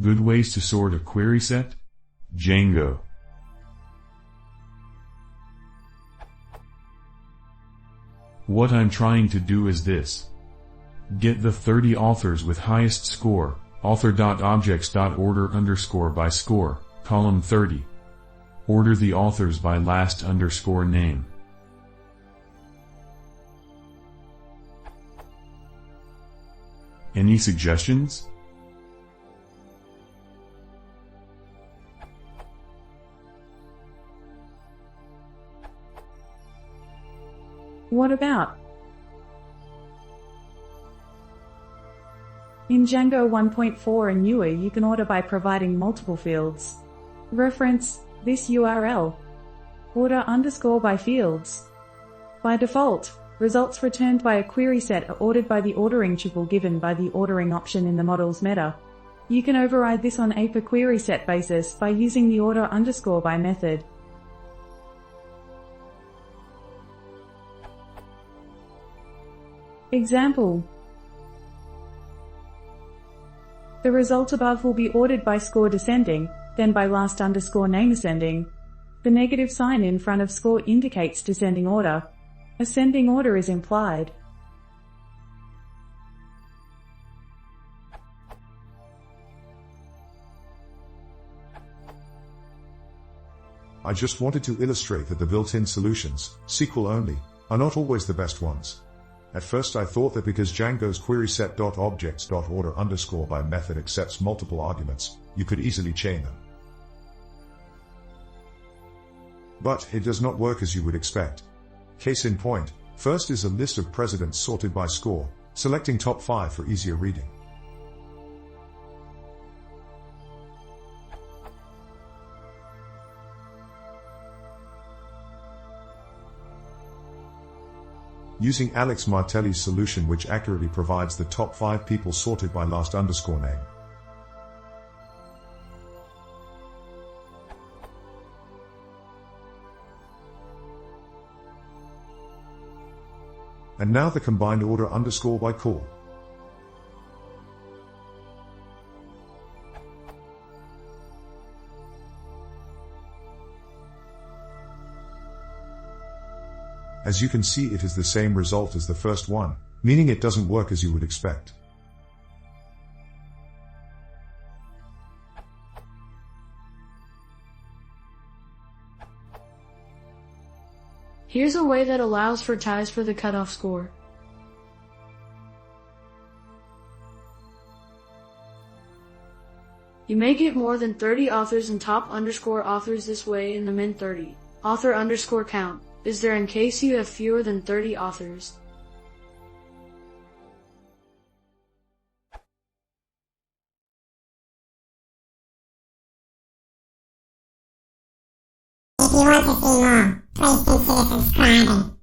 Good ways to sort a query set? Django. What I'm trying to do is this. Get the 30 authors with highest score, author.objects.order_by score, column 30. Order the authors by last_name. Any suggestions? What about? In Django 1.4 and newer, you can order by providing multiple fields. Reference this URL. Order_by fields. By default, results returned by a query set are ordered by the ordering tuple given by the ordering option in the model's meta. You can override this on a per query set basis by using the order_by method. Example. The result above will be ordered by score descending, then by last_name ascending. The negative sign in front of score indicates descending order. Ascending order is implied. I just wanted to illustrate that the built-in solutions, SQL only, are not always the best ones. At first I thought that because Django's queryset.objects.order_by method accepts multiple arguments, you could easily chain them. But it does not work as you would expect. Case in point, first is a list of presidents sorted by score, selecting top 5 for easier reading. Using Alex Martelli's solution, which accurately provides the top 5 people sorted by last_name. And now the combined order_by call. As you can see, it is the same result as the first one, meaning it doesn't work as you would expect. Here's a way that allows for ties for the cutoff score. You may get more than 30 authors and top_authors this way in the min30 author_count. Is there in case you have fewer than 30 authors. If you want to see more, please consider subscribing.